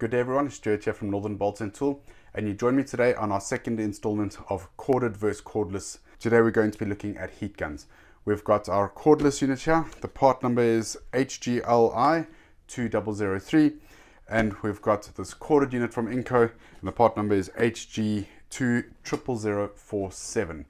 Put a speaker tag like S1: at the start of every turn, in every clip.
S1: Good day everyone, Stuart here from Northern Bolt & Tool, and you join me today on our second installment of corded versus cordless. Today we're going to be looking at heat guns. We've got our cordless unit here. The part number is HGLI 2003, and we've got this corded unit from Ingco, and the part number is HG20047.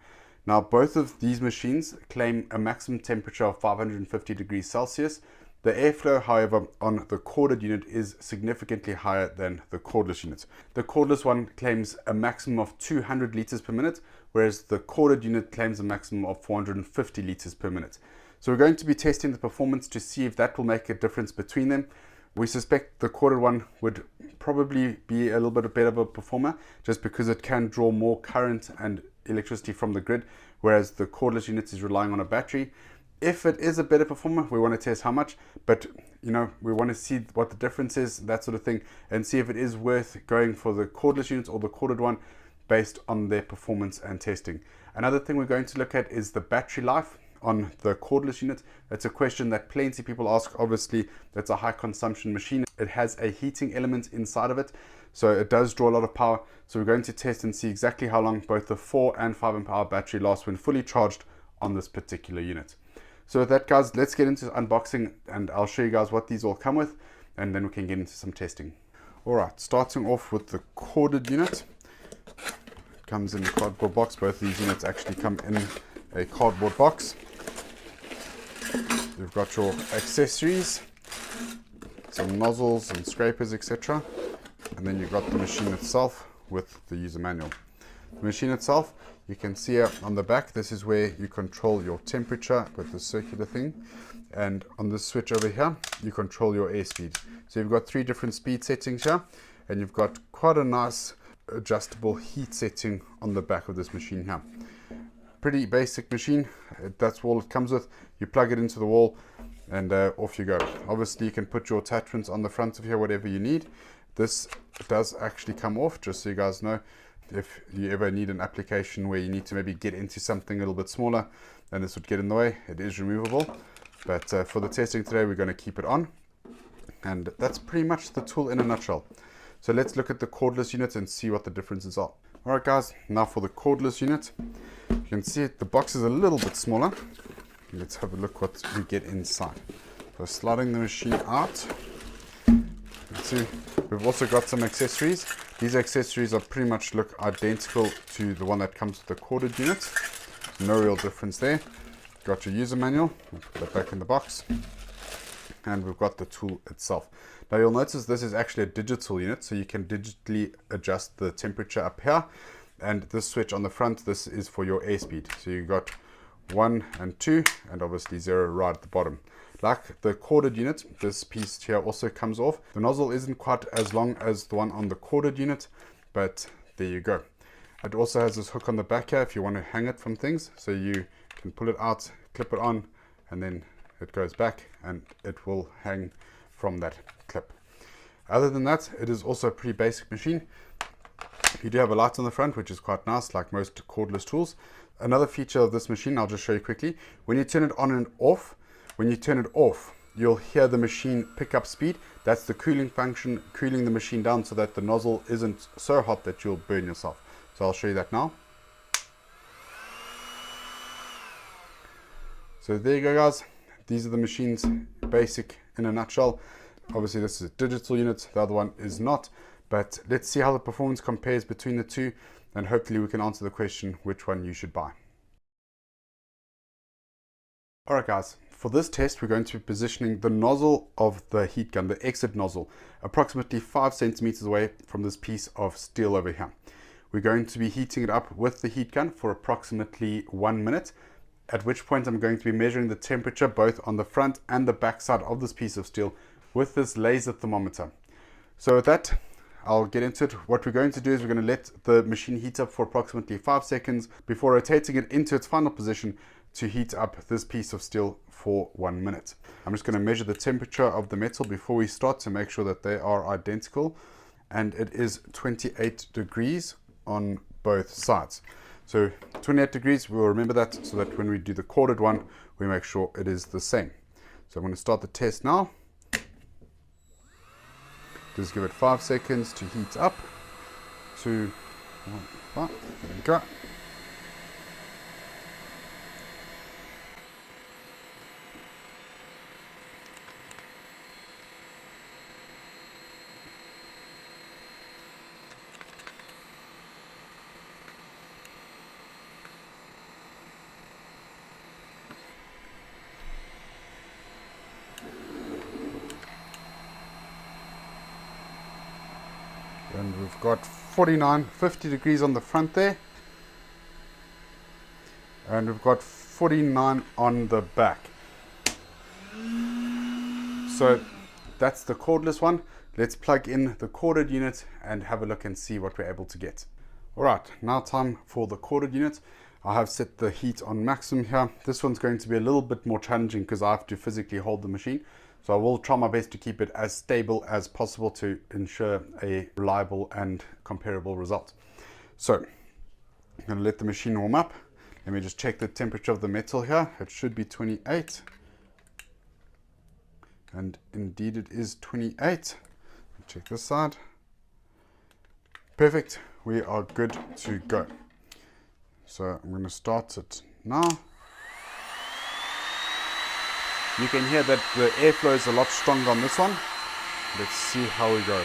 S1: Now both of these machines claim a maximum temperature of 550 degrees Celsius. The airflow, however, on the corded unit is significantly higher than the cordless unit. The cordless one claims a maximum of 200 liters per minute, whereas the corded unit claims a maximum of 450 liters per minute. So we're going to be testing the performance to see if that will make a difference between them. We suspect the corded one would probably be a little bit better of a performer just because it can draw more current and electricity from the grid, whereas the cordless unit is relying on a battery. If it is a better performer, we want to test how much, but we want to see what the difference is, that sort of thing, and see if it is worth going for the cordless unit or the corded one based on their performance and testing. Another thing we're going to look at is the battery life on the cordless unit. That's a question that plenty of people ask. Obviously, that's a high consumption machine. It has a heating element inside of it, so it does draw a lot of power. So we're going to test and see exactly how long both the 4 and 5 amp hour battery lasts when fully charged on this particular unit. So with that, guys, let's get into unboxing and I'll show you guys what these all come with, and then we can get into some testing. Alright, starting off with the corded unit. It comes in a cardboard box. Both of these units actually come in a cardboard box. You've got your accessories, some nozzles and scrapers, etc. And then you've got the machine itself with the user manual. The machine itself, you can see here on the back, this is where you control your temperature with the circular thing. And on this switch over here, you control your airspeed. So you've got 3 different speed settings here, and you've got quite a nice adjustable heat setting on the back of this machine here. Pretty basic machine. That's all it comes with. You plug it into the wall and off you go. Obviously you can put your attachments on the front of here, whatever you need. This does actually come off, just so you guys know. If you ever need an application where you need to maybe get into something a little bit smaller, then this would get in the way. It is removable, but for the testing today we're going to keep it on, and that's pretty much the tool in a nutshell. So let's look at the cordless unit and see what the differences are. Alright guys, now for the cordless unit. You can see the box is a little bit smaller. Let's have a look what we get inside. So sliding the machine out, you can see we've also got some accessories. These accessories are pretty much look identical to the one that comes with the corded unit. No real difference there. Got your user manual, we'll put that back in the box. And we've got the tool itself. Now you'll notice this is actually a digital unit, so you can digitally adjust the temperature up here. And this switch on the front, this is for your airspeed. So you've got 1 and 2, and obviously 0 right at the bottom. Like the corded unit, this piece here also comes off. The nozzle isn't quite as long as the one on the corded unit, but there you go. It also has this hook on the back here if you want to hang it from things. So you can pull it out, clip it on, and then it goes back and it will hang from that clip. Other than that, it is also a pretty basic machine. You do have a light on the front, which is quite nice, like most cordless tools. Another feature of this machine, I'll just show you quickly. When you turn it on and off, when you turn it off, you'll hear the machine pick up speed. That's the cooling function, cooling the machine down so that the nozzle isn't so hot that you'll burn yourself. So I'll show you that now. So there you go, guys. These are the machines, basic in a nutshell. Obviously this is a digital unit, the other one is not. But let's see how the performance compares between the two, and hopefully we can answer the question which one you should buy. Alright guys, for this test we're going to be positioning the nozzle of the heat gun, the exit nozzle, approximately 5 centimeters away from this piece of steel over here. We're going to be heating it up with the heat gun for approximately 1 minute, at which point I'm going to be measuring the temperature both on the front and the back side of this piece of steel with this laser thermometer. So with that, I'll get into it. What we're going to do is we're going to let the machine heat up for approximately 5 seconds before rotating it into its final position to heat up this piece of steel for 1 minute. I'm just going to measure the temperature of the metal before we start to make sure that they are identical, and it is 28 degrees on both sides. So 28 degrees, we'll remember that so that when we do the corded one, we make sure it is the same. So I'm going to start the test now. Just give it 5 seconds to heat up. 2, 1, 5. There we go. And we've got 50 degrees on the front there. And we've got 49 on the back. So that's the cordless one. Let's plug in the corded unit and have a look and see what we're able to get. Alright, now time for the corded unit. I have set the heat on maximum here. This one's going to be a little bit more challenging because I have to physically hold the machine. So I will try my best to keep it as stable as possible to ensure a reliable and comparable result. So I'm going to let the machine warm up. Let me just check the temperature of the metal here. It should be 28. And indeed it is 28. Check this side. Perfect. We are good to go. So I'm going to start it now. You can hear that the airflow is a lot stronger on this one. Let's see how we go.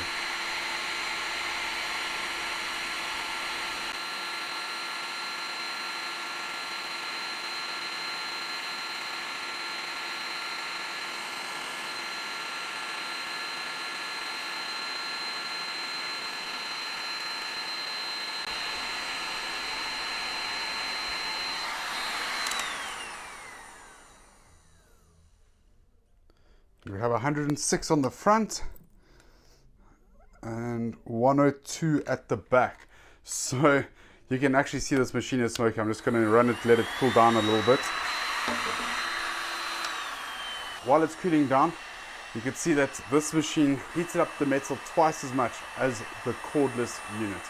S1: We have 106 on the front and 102 at the back. So you can actually see this machine is smoking. I'm just going to run it, let it cool down a little bit. While it's cooling down, you can see that this machine heated up the metal twice as much as the cordless unit.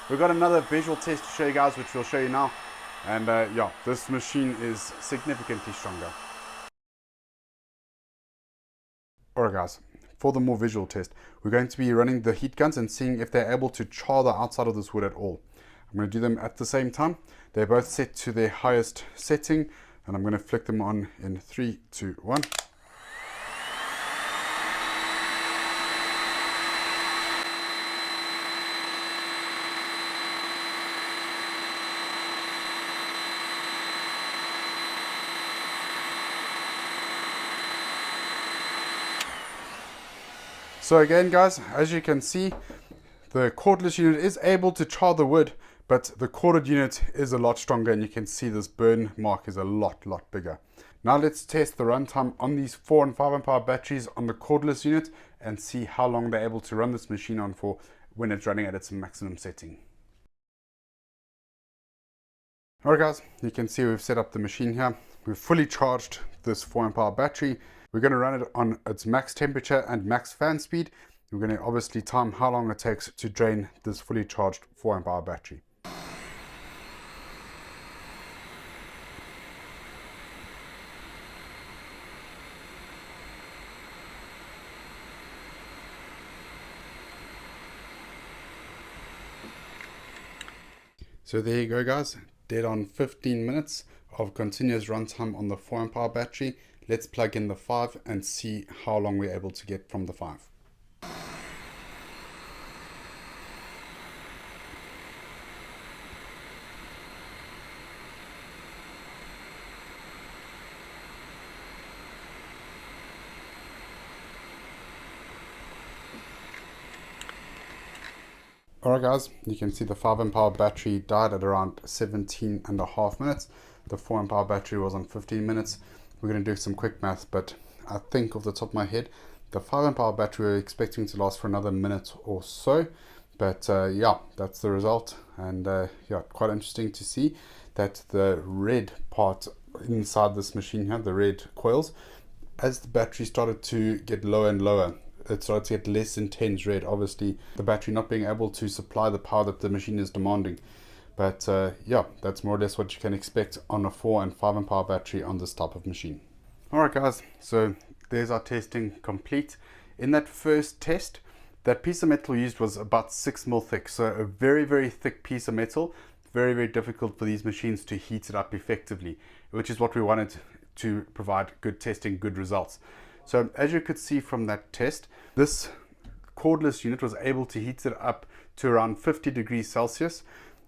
S1: We've got another visual test to show you guys, which we'll show you now. And yeah, this machine is significantly stronger. Alright guys, for the more visual test, we're going to be running the heat guns and seeing if they're able to char the outside of this wood at all. I'm going to do them at the same time. They're both set to their highest setting, and I'm going to flick them on in 3, 2, 1. So again guys, as you can see, the cordless unit is able to char the wood, but the corded unit is a lot stronger, and you can see this burn mark is a lot bigger. Now let's test the runtime on these 4 and 5 amp hour batteries on the cordless unit and see how long they're able to run this machine on for when it's running at its maximum setting. Alright guys, you can see we've set up the machine here. We've fully charged this 4 amp hour battery. We're going to run it on its max temperature and max fan speed. We're going to obviously time how long it takes to drain this fully charged 4 amp hour battery. So there you go guys, dead on 15 minutes of continuous runtime on the 4 amp hour battery. Let's plug in the 5 and see how long we're able to get from the 5. Alright guys, you can see the 5 amp hour battery died at around 17.5 minutes. The 4 amp hour battery was on 15 minutes. We're going to do some quick math, but I think off the top of my head, the 5 amp hour battery we're expecting to last for another minute or so. But yeah, that's the result. And yeah, quite interesting to see that the red part inside this machine here, the red coils, as the battery started to get lower and lower, it started to get less intense red. Obviously, the battery not being able to supply the power that the machine is demanding. But yeah, that's more or less what you can expect on a 4 and 5 amp hour battery on this type of machine. Alright guys, so there's our testing complete. In that first test, That piece of metal used was about 6 mil thick, so a very, very thick piece of metal. Very, very difficult for these machines to heat it up effectively, which is what we wanted to provide good testing, good results. So as you could see from that test, this cordless unit was able to heat it up to around 50 degrees Celsius,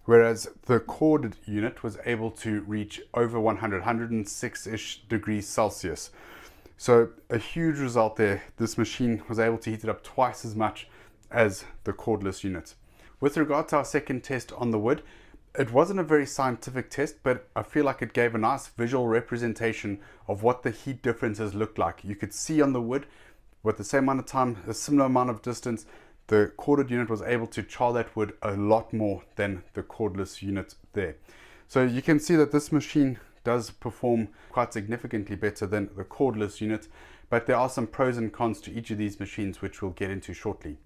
S1: whereas the corded unit was able to reach over 106-ish degrees Celsius. So a huge result there. This machine was able to heat it up twice as much as the cordless unit. With regard to our second test on the wood, it wasn't a very scientific test, but I feel like it gave a nice visual representation of what the heat differences looked like. You could see on the wood, with the same amount of time, a similar amount of distance, the corded unit was able to char that wood a lot more than the cordless unit there. So you can see that this machine does perform quite significantly better than the cordless unit, but there are some pros and cons to each of these machines, which we'll get into shortly.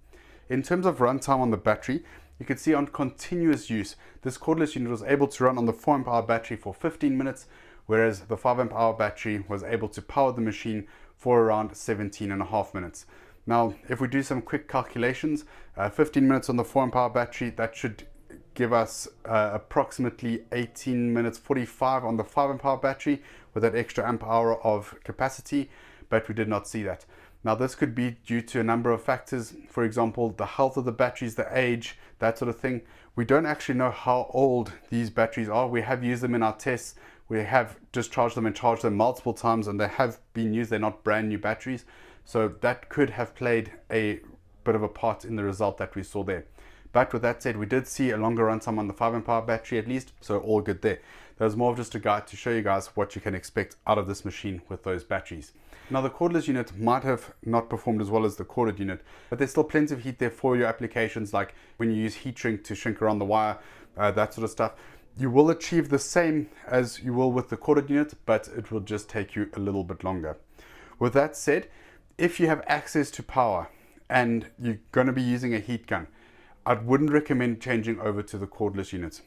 S1: In terms of runtime on the battery, you can see on continuous use, this cordless unit was able to run on the 4 amp hour battery for 15 minutes, whereas the 5 amp hour battery was able to power the machine for around 17.5 minutes. Now, if we do some quick calculations, 15 minutes on the 4 amp hour battery, that should give us approximately 18 minutes 45 on the 5 amp hour battery with that extra amp hour of capacity, but we did not see that. Now this could be due to a number of factors, for example the health of the batteries, the age, that sort of thing. We don't actually know how old these batteries are. We have used them in our tests, we have discharged them and charged them multiple times, and they have been used. They're not brand new batteries, so that could have played a bit of a part in the result that we saw there. But with that said, we did see a longer runtime on the 5 amp hour battery at least, so all good there. That was more of just a guide to show you guys what you can expect out of this machine with those batteries. Now the cordless unit might have not performed as well as the corded unit, but there's still plenty of heat there for your applications, like when you use heat shrink to shrink around the wire, that sort of stuff. You will achieve the same as you will with the corded unit, but it will just take you a little bit longer. With that said, if you have access to power and you're going to be using a heat gun, I wouldn't recommend changing over to the cordless unit.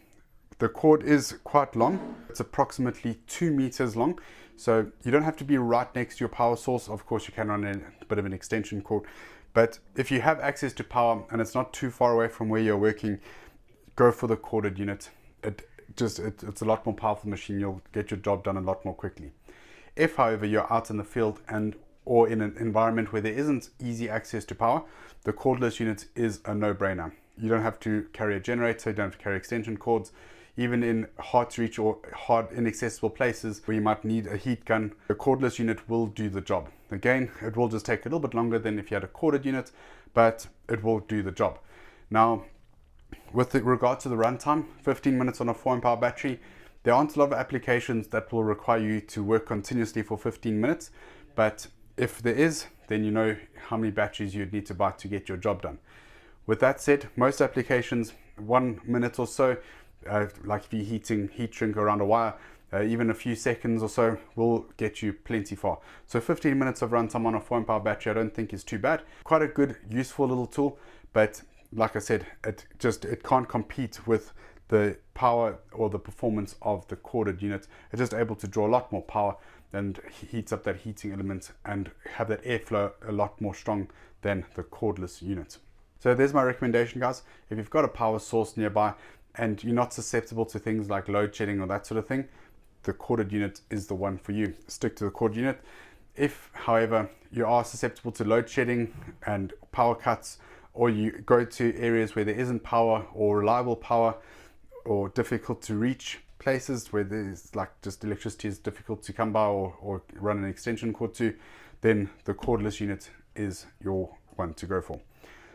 S1: The cord is quite long. It's approximately 2 meters long. So you don't have to be right next to your power source. Of course, you can run a bit of an extension cord. But if you have access to power and it's not too far away from where you're working, go for the corded unit. It's a lot more powerful machine. You'll get your job done a lot more quickly. If, however, you're out in the field or in an environment where there isn't easy access to power, the cordless unit is a no-brainer. You don't have to carry a generator, you don't have to carry extension cords. Even in hard to reach or hard inaccessible places where you might need a heat gun, the cordless unit will do the job. Again, it will just take a little bit longer than if you had a corded unit, but it will do the job. Now, with regard to the runtime, 15 minutes on a 4 amp hour battery, there aren't a lot of applications that will require you to work continuously for 15 minutes, but if there is, then you know how many batteries you'd need to buy to get your job done. With that said, most applications, 1 minute or so, like if you're heat shrink around a wire, even a few seconds or so will get you plenty far. So 15 minutes of runtime on a 4 amp hour battery I don't think is too bad. Quite a good, useful little tool, but like I said, it can't compete with the power or the performance of the corded unit. It's just able to draw a lot more power and heats up that heating element and have that airflow a lot more strong than the cordless unit. So there's my recommendation, guys. If you've got a power source nearby and you're not susceptible to things like load shedding or that sort of thing, the corded unit is the one for you. Stick to the corded unit. If, however, you are susceptible to load shedding and power cuts, or you go to areas where there isn't power or reliable power, or difficult to reach places where there's like just electricity is difficult to come by or run an extension cord to, then the cordless unit is your one to go for.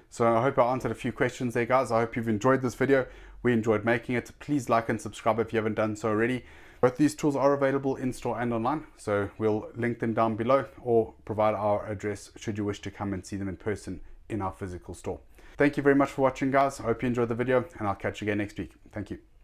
S1: So I hope I answered a few questions there, guys. I hope you've enjoyed this video. We enjoyed making it. Please like and subscribe if you haven't done so already. Both these tools are available in store and online, so we'll link them down below or provide our address should you wish to come and see them in person in our physical store. Thank you very much for watching, guys. I hope you enjoyed the video, and I'll catch you again next week. Thank you.